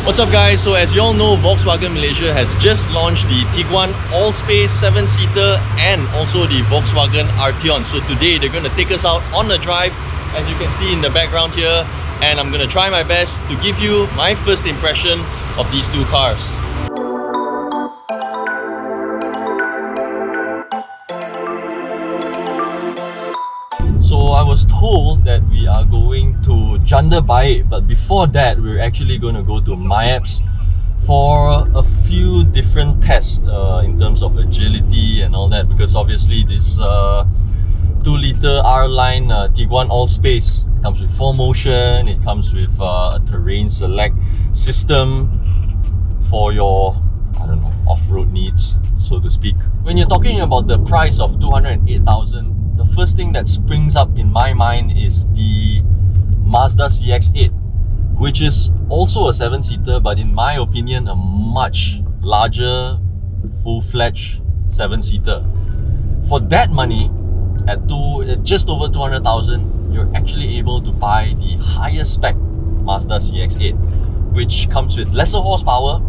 What's up guys, so as you all know, Volkswagen Malaysia has just launched the Tiguan Allspace 7-seater and also the Volkswagen Arteon. So today they're going to take us out on a drive, as you can see in the background here, and I'm going to try my best to give you my first impression of these two cars. So I was told that we are going to Janda Baik, but before that we're actually going to go to MyApps for a few different tests in terms of agility and all that, because obviously this 2-liter R-Line Tiguan Allspace comes with 4Motion, it comes with a terrain select system for your, I don't know, off-road needs, so to speak. When you're talking about the price of 208,000, the first thing that springs up in my mind is the Mazda CX-8, which is also a 7-seater, but in my opinion a much larger, full-fledged 7-seater. For that money, at just over 200,000, you're actually able to buy the highest spec Mazda CX-8, which comes with lesser horsepower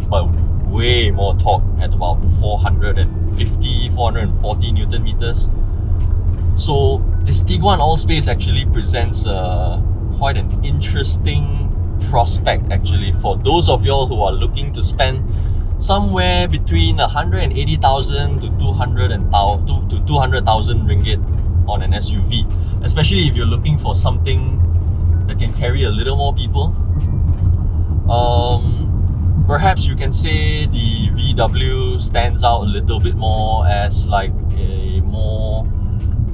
but way more torque at about 440 Newton meters. So this Tiguan Allspace actually presents quite an interesting prospect actually for those of y'all who are looking to spend somewhere between 180,000 to 200,000 ringgit on an SUV, especially if you're looking for something that can carry a little more people. Perhaps you can say the VW stands out a little bit more as like a more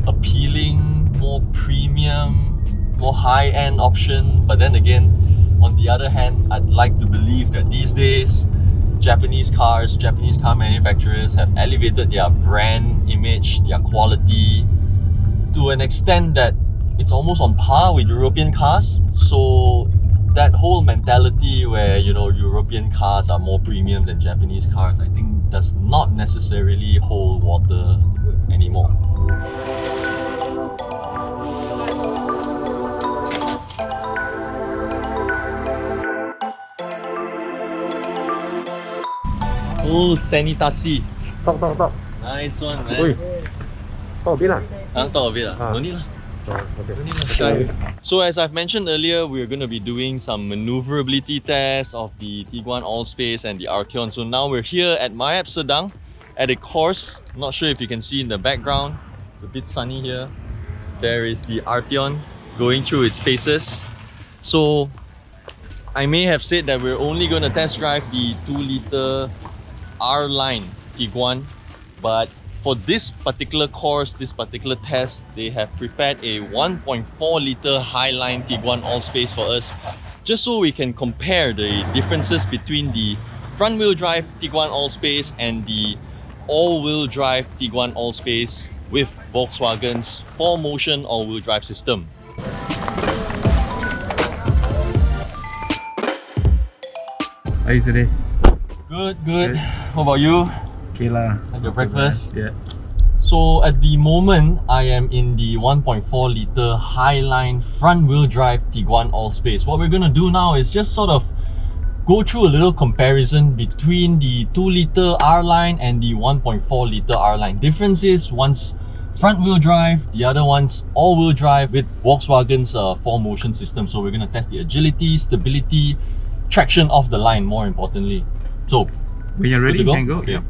appealing, more premium, more high-end option. But then again, on the other hand, I'd like to believe that these days Japanese car manufacturers have elevated their brand image, their quality to an extent that it's almost on par with European cars. So that whole mentality where, you know, European cars are more premium than Japanese cars, I think does not necessarily hold water anymore. Full sanitasi. Talk. Nice one, man. Oi. Talk a bit lah. Talk a bit lah. No need lah. Okay. So as I've mentioned earlier, we're going to be doing some maneuverability tests of the Tiguan Allspace and the Arteon. So now we're here at MyApps Sedang at a course. Not sure if you can see in the background. It's a bit sunny here. There is the Arteon going through its paces. So I may have said that we're only going to test drive the 2-liter R-Line Tiguan, but for this particular course, this particular test, they have prepared a 1.4-liter Highline Tiguan Allspace for us, just so we can compare the differences between the front-wheel drive Tiguan Allspace and the all-wheel drive Tiguan Allspace with Volkswagen's 4Motion all-wheel drive system. How are you today? Good. What about you? Okay lah. Had your breakfast? Yeah. So at the moment, I am in the 1.4-liter Highline front-wheel drive Tiguan Allspace. What we're gonna do now is just sort of go through a little comparison between the 2-liter R-Line and the 1.4-liter R-Line. Difference is one's front-wheel drive, the other one's all-wheel drive with Volkswagen's 4Motion system. So we're gonna test the agility, stability, traction off the line, more importantly. So when you're ready, you can go. Okay. Yeah.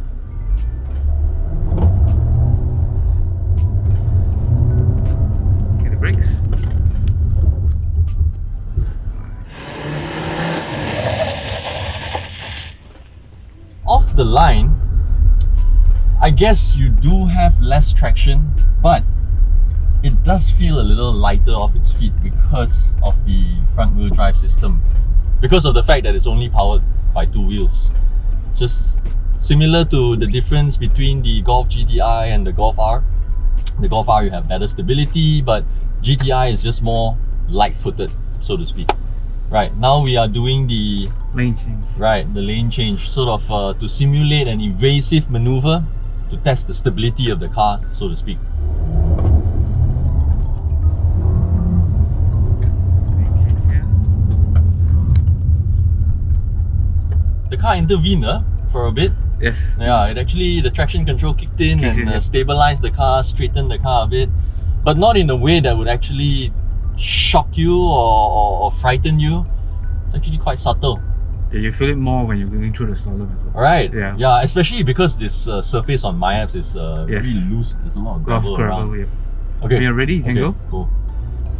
Okay, the brakes. Off the line, I guess you do have less traction, but it does feel a little lighter off its feet because of the front-wheel drive system, because of the fact that it's only powered by 2 wheels. Just similar to the difference between the Golf GTI and the Golf R. The Golf R, you have better stability, but GTI is just more light-footed, so to speak. Right, now we are doing the Lane change. Right, the lane change, sort of to simulate an evasive maneuver to test the stability of the car, so to speak. car intervened for a bit. Yes. Yeah, it actually, the traction control kicked in and stabilized the car, straightened the car a bit, but not in a way that would actually shock you or frighten you. It's actually quite subtle. Yeah, you feel it more when you're going through the slalom as well. Right. Yeah. Yeah, especially because this surface on my apps is very loose. There's a lot of gravel around. Yeah. Okay. When you're ready, you can go. Cool.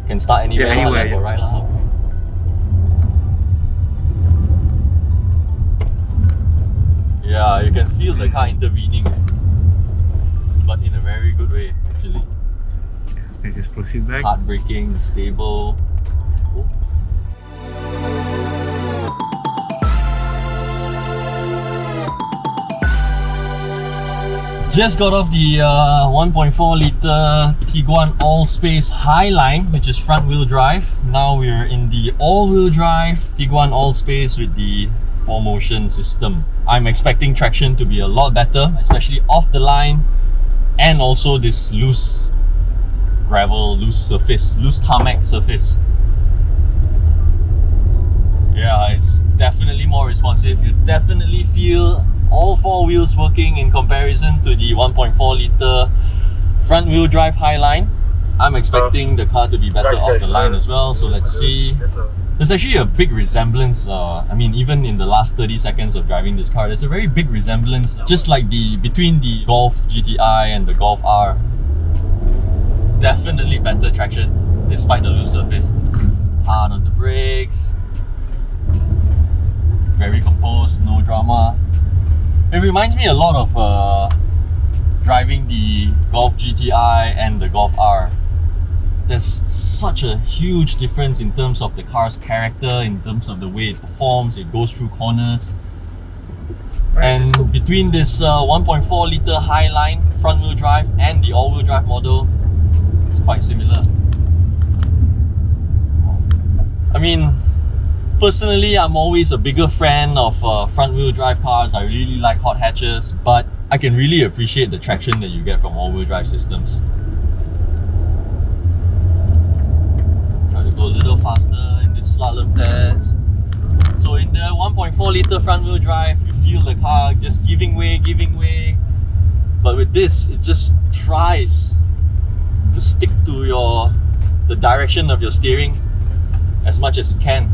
Can start anywhere. Yeah, anywhere. Left or right. Yeah, you can feel the car intervening, but in a very good way, actually. And just proceed back. Hard braking, stable. Cool. Just got off the 1.4 litre Tiguan Allspace Highline, which is front wheel drive. Now we're in the all-wheel drive Tiguan Allspace with the 4Motion system. I'm expecting traction to be a lot better, especially off the line, and also this loose gravel, loose surface, loose tarmac surface. Yeah, it's definitely more responsive. You definitely feel all four wheels working in comparison to the 1.4 litre front wheel drive Highline. I'm expecting the car to be better off the line as well, so let's see. There's actually a big resemblance, I mean, even in the last 30 seconds of driving this car, there's a very big resemblance, just like between the Golf GTI and the Golf R. Definitely better traction, despite the loose surface. Hard on the brakes. Very composed, no drama. It reminds me a lot of driving the Golf GTI and the Golf R. There's such a huge difference in terms of the car's character, in terms of the way it performs, it goes through corners. And between this 1.4 litre Highline front wheel drive and the all-wheel drive model, it's quite similar. I mean, personally, I'm always a bigger fan of front wheel drive cars. I really like hot hatches, but I can really appreciate the traction that you get from all-wheel drive systems. Go a little faster in this slalom test. So in the 1.4 litre front wheel drive, you feel the car just giving way. But with this, it just tries to stick to the direction of your steering as much as it can,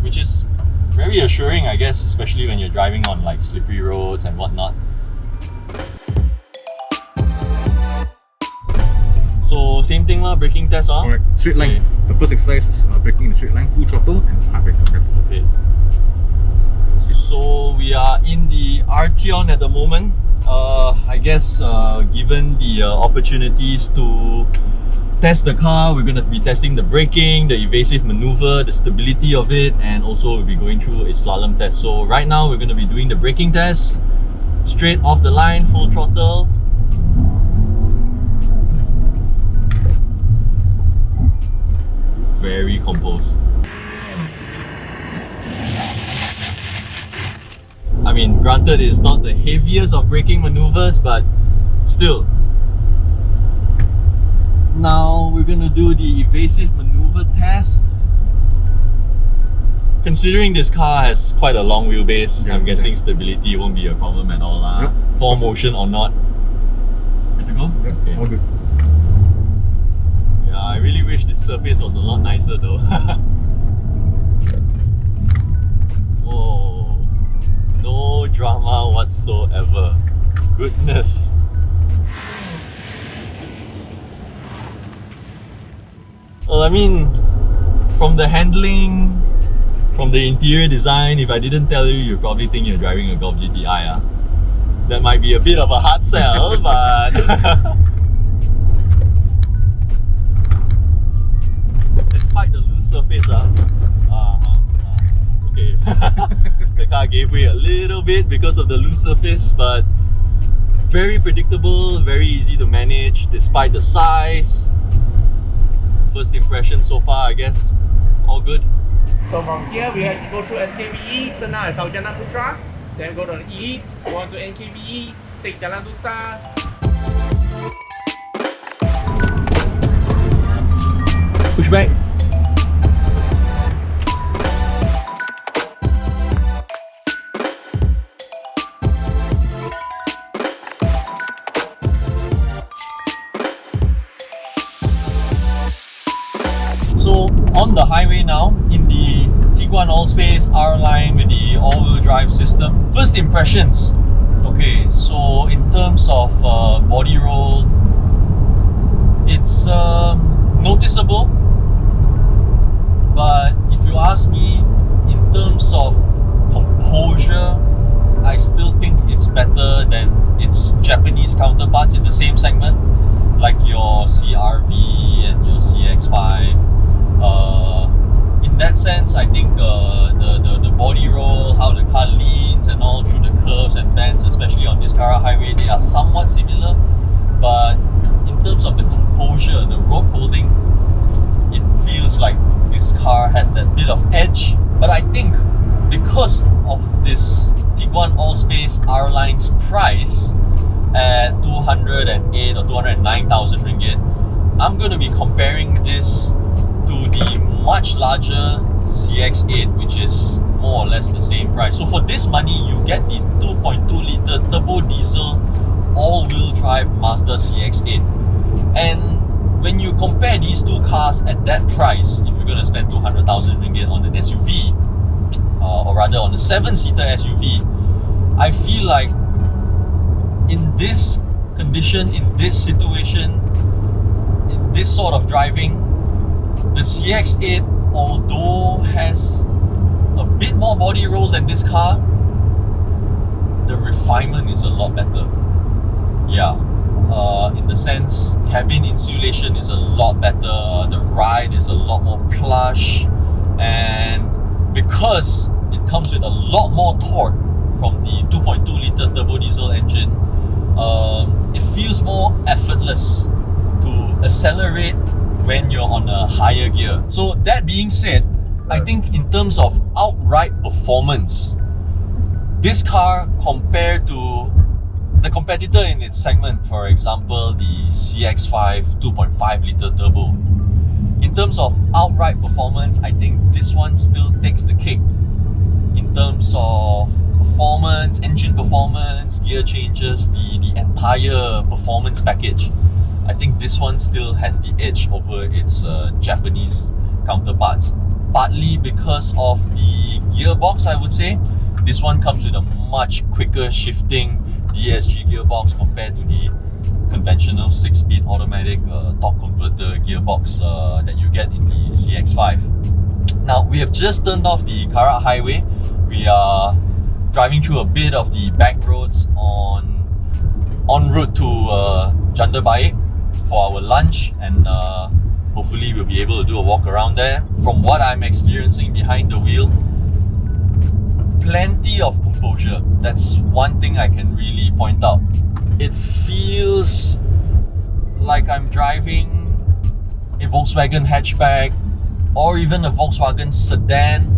which is very assuring, I guess, especially when you're driving on like slippery roads and whatnot. So same thing lah, braking test ah. Alright, straight line. The first exercise is braking in the straight line, full throttle and hard braking. That's okay. So we are in the Arteon at the moment. I guess given the opportunities to test the car, we're going to be testing the braking, the evasive maneuver, the stability of it, and also we'll be going through a slalom test. So right now we're going to be doing the braking test, straight off the line, full throttle. Very composed. I mean, granted it's not the heaviest of braking maneuvers, but still. Now we're gonna do the evasive maneuver test. Considering this car has quite a long wheelbase, I'm guessing stability won't be a problem at all. 4Motion or not. Good to go? Yep, okay. All good. Yeah, I really wish this surface was a lot nicer though. Whoa, no drama whatsoever. Goodness. Well, I mean, from the handling, from the interior design, if I didn't tell you, you'd probably think you're driving a Golf GTI. That might be a bit of a hard sell, but despite the loose surface, okay, the car gave way a little bit because of the loose surface, but very predictable, very easy to manage despite the size. First impression so far, I guess, all good. So from here we have to go through SKVE, turn out at Jalan Putra, then go to E, go on to NKVE, take Jalan Duta. Push back. Allspace R-Line with the all-wheel drive system. First impressions. Okay, so in terms of body roll, it's noticeable. But if you ask me, in terms of composure, I still think it's better than its Japanese counterparts in the same segment, like your CR-V and your CX-5. In that sense, I think the body roll, how the car leans and all through the curves and bends, especially on this Kara highway, they are somewhat similar. But in terms of the composure, the road holding, it feels like this car has that bit of edge. But I think because of this Tiguan Allspace R-Line's price at 208 or 209,000 ringgit, I'm going to be comparing this to the much larger CX-8, which is more or less the same price. So for this money, you get the 2.2 litre turbo diesel all-wheel drive Mazda CX-8. And when you compare these two cars at that price, if you're going to spend 200,000 ringgit on an SUV, or rather on a 7-seater SUV, I feel like in this condition, in this situation, in this sort of driving, the CX-8, although has a bit more body roll than this car, the refinement is a lot better. Yeah, in the sense, cabin insulation is a lot better, the ride is a lot more plush, and because it comes with a lot more torque from the 2.2 litre turbo diesel engine, it feels more effortless to accelerate when you're on a higher gear. So that being said, I think in terms of outright performance, this car compared to the competitor in its segment, for example the CX-5 2.5 litre turbo, in terms of outright performance, I think this one still takes the cake. In terms of performance, engine performance, gear changes, the entire performance package, I think this one still has the edge over its Japanese counterparts. Partly because of the gearbox, I would say. This one comes with a much quicker shifting DSG gearbox compared to the conventional 6-speed automatic torque converter gearbox that you get in the CX-5. Now, we have just turned off the Kara highway. We are driving through a bit of the back roads en route to Janda Baik for our lunch, and hopefully we'll be able to do a walk around there. From what I'm experiencing behind the wheel, plenty of composure. That's one thing I can really point out. It feels like I'm driving a Volkswagen hatchback or even a Volkswagen sedan,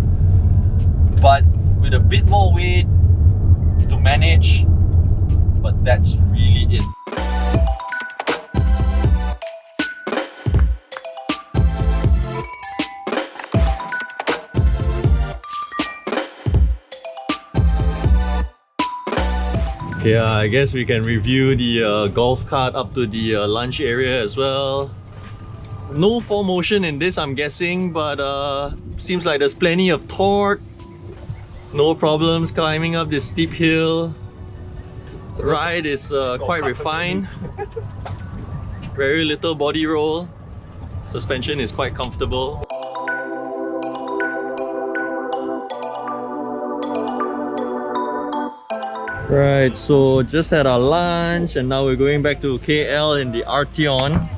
but with a bit more weight to manage, but that's really it. Okay, I guess we can review the golf cart up to the lunch area as well. No 4Motion in this, I'm guessing, but seems like there's plenty of torque. No problems climbing up this steep hill. The ride is quite refined. Very little body roll. Suspension is quite comfortable. Right, so just had our lunch and now we're going back to KL in the Arteon.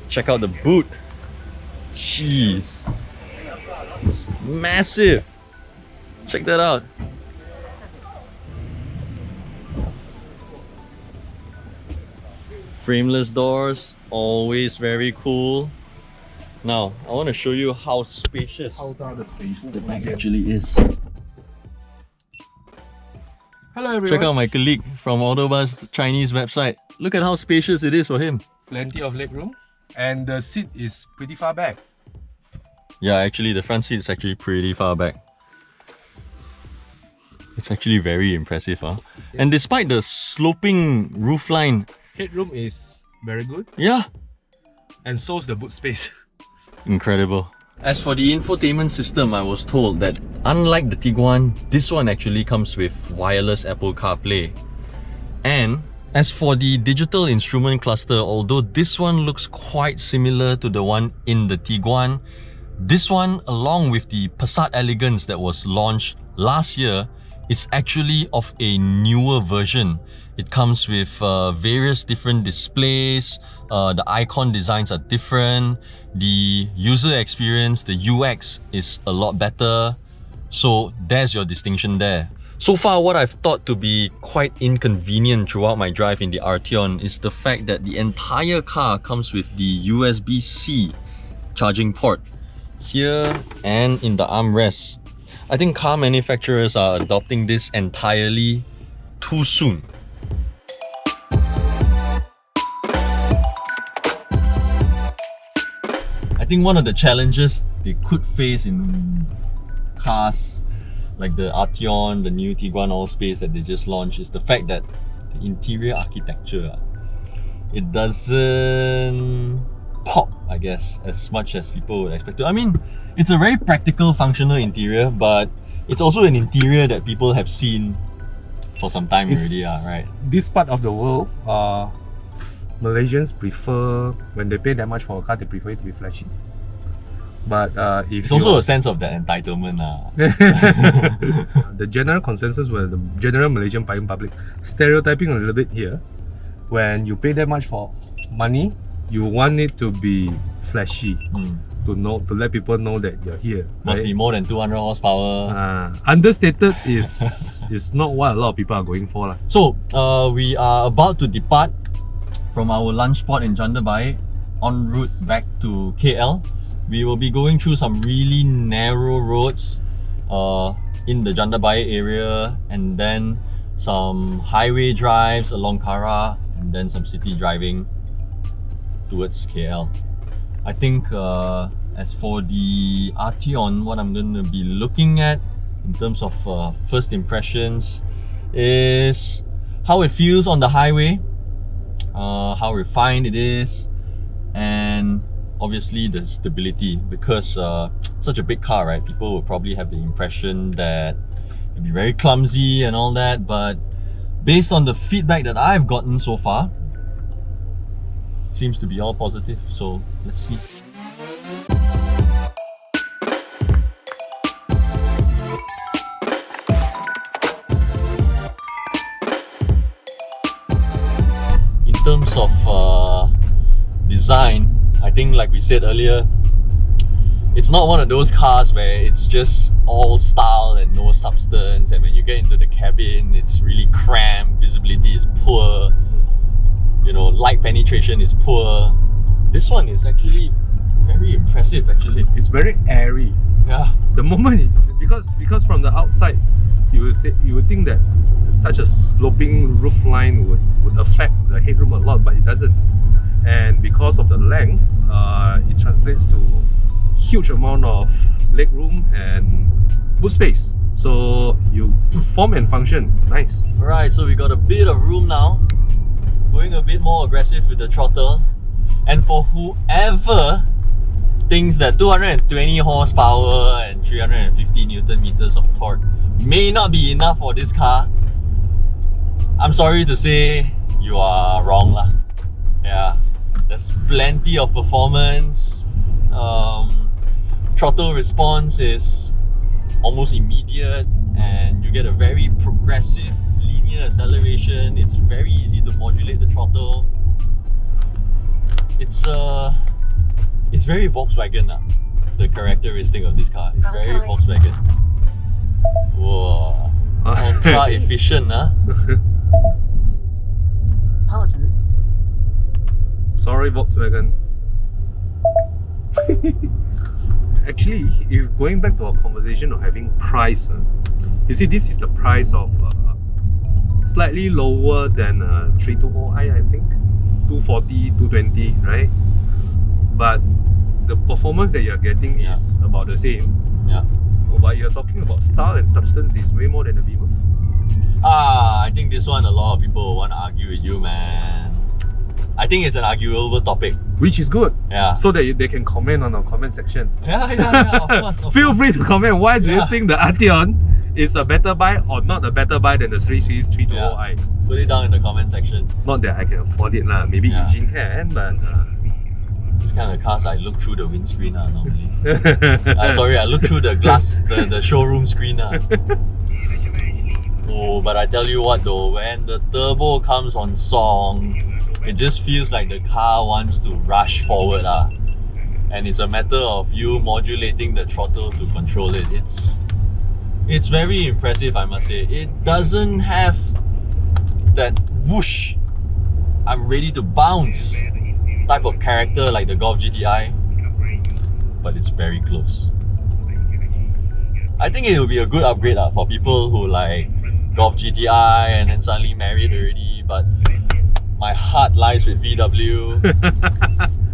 Check out the boot. Jeez. It's massive. Check that out. Frameless doors, always very cool. Now, I want to show you how spacious the back actually is. Hello everyone. Check out my colleague from AutoBuzz, the Chinese website. Look at how spacious it is for him. Plenty of legroom, and the seat is pretty far back. Yeah, actually the front seat is actually pretty far back. It's actually very impressive, huh? Yeah. And despite the sloping roofline, Headroom is very good, yeah, and so is the boot space. incredible. As for the infotainment system, I was told that unlike the Tiguan, this one actually comes with wireless Apple CarPlay. And as for the digital instrument cluster, although this one looks quite similar to the one in the Tiguan, this one, along with the Passat Elegance that was launched last year, is actually of a newer version. It comes with various different displays, the icon designs are different, the user experience, the UX is a lot better. So there's your distinction there. So far, what I've thought to be quite inconvenient throughout my drive in the Arteon is the fact that the entire car comes with the USB-C charging port here and in the armrest. I think car manufacturers are adopting this entirely too soon. I think one of the challenges they could face in cars like the Arteon, the new Tiguan Allspace that they just launched, is the fact that the interior architecture, it doesn't pop, I guess, as much as people would expect to. I mean, it's a very practical, functional interior, but it's also an interior that people have seen for some time already, right? This part of the world, Malaysians prefer, when they pay that much for a car, they prefer it to be flashy. But if it's also a sense of that entitlement. The general consensus with the general Malaysian buying public, stereotyping a little bit here, when you pay that much for money, you want it to be flashy, to let people know that you're here. Must right? be more than 200 horsepower. Understated is not what a lot of people are going for. So we are about to depart from our lunch spot in Jandabai en route back to KL. We will be going through some really narrow roads in the Jandabai area, and then some highway drives along Kara, and then some city driving towards KL. I think as for the Arteon, what I'm going to be looking at in terms of first impressions is how it feels on the highway, how refined it is, and obviously the stability, because such a big car, right? People will probably have the impression that it'll be very clumsy and all that, but based on the feedback that I've gotten so far, it seems to be all positive, so let's see. In terms of design, I think, like we said earlier, it's not one of those cars where it's just all style and no substance, and when you get into the cabin, it's really cramped, visibility is poor, you know, light penetration is poor. This one is actually very impressive, actually. It's very airy. Yeah. The moment because from the outside, you would think that such a sloping roof line would affect the headroom a lot, but it doesn't. And because of the length, it translates to huge amount of leg room and boot space. So you form and function, nice. Alright, so we got a bit of room now. Going a bit more aggressive with the throttle. And for whoever thinks that 220 horsepower and 350 Newton meters of torque may not be enough for this car, I'm sorry to say you are wrong lah. Yeah, there's plenty of performance. Throttle response is almost immediate, and you get a very progressive linear acceleration. It's very easy to modulate the throttle. It's very Volkswagen. The characteristic of this car is very Volkswagen. Whoa, ultra efficient. Sorry, Volkswagen. Actually, if going back to our conversation of having price, you see, this is the price of slightly lower than 320i, I think, 240, 220, right? But the performance that you're getting is about the same. Yeah. But you're talking about style and substance is way more than the Beamer. I think this one a lot of people want to argue with you, man. I think it's an arguable topic. which is good. Yeah. So that they can comment on our comment section. Yeah, of course. Feel free to comment. Why do you Yeah. think the Arteon is a better buy or not a better buy than the 3 Series 320i? Put it down in the comment section. Not that I can afford it lah. Maybe Yeah. Eugene can, but This kind of cars, I look through the windscreen normally. Sorry, I look through the glass, the showroom screen. Oh, but I tell you what though, when the turbo comes on song, it just feels like the car wants to rush forward. And it's a matter of you modulating the throttle to control it. It's very impressive, I must say. It doesn't have that whoosh, I'm ready to bounce type of character like the Golf GTI, but it's very close. I think it will be a good upgrade for people who like Golf GTI and then suddenly married already, but my heart lies with VW,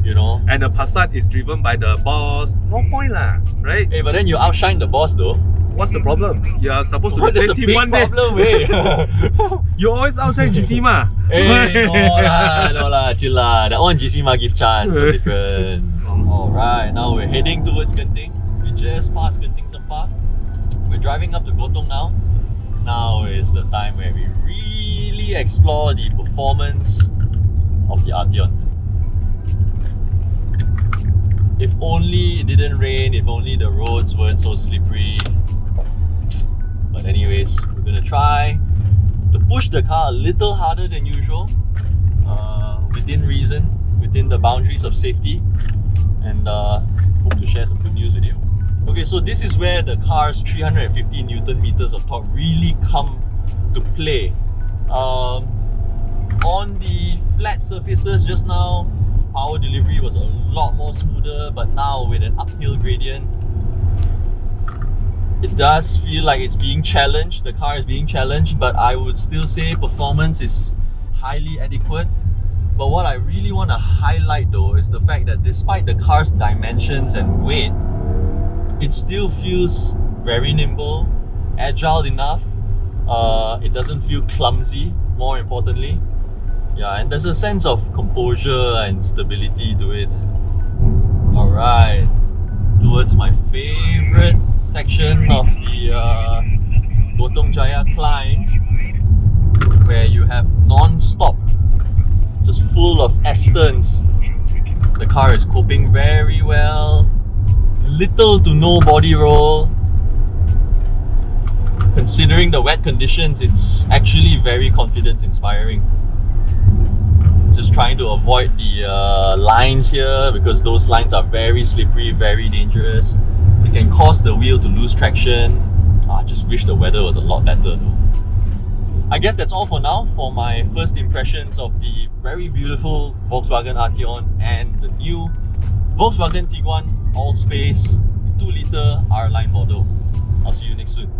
you know. and the Passat is driven by the boss. No point lah, right? Hey, but then you outshine the boss though. What's the problem? You are supposed to That's a replace him big one day. problem, eh? You always outshine GC ma. Hey, no lah, chill lah. That one GC Ma give chance, so different. Alright, now we're heading towards Genting. We just passed Genting Sempa. We're driving up to Gotong now. Now is the time where we really explore the performance of the Arteon. If only it didn't rain, if only the roads weren't so slippery. But anyways, we're gonna try to push the car a little harder than usual, within reason, within the boundaries of safety, and hope to share some good news with you. Okay, so this is where the car's 350 Newton meters of torque really come to play. On the flat surfaces just now, power delivery was a lot more smoother, but now with an uphill gradient, it does feel like it's being challenged. The car is being challenged, but I would still say performance is highly adequate. But what I really want to highlight though is the fact that despite the car's dimensions and weight, it still feels very nimble, agile enough. It doesn't feel clumsy, more importantly. Yeah, and there's a sense of composure and stability to it. Alright, towards my favorite section of the Gotong Jaya climb, where you have non-stop, just full of S-turns. The car is coping very well, little to no body roll. Considering the wet conditions, it's actually very confidence inspiring. Just trying to avoid the lines here, because those lines are very slippery, very dangerous. It can cause the wheel to lose traction. I just wish the weather was a lot better though. I guess that's all for now for my first impressions of the very beautiful Volkswagen Arteon and the new Volkswagen Tiguan Allspace 2-litre R-Line model. I'll see you next soon.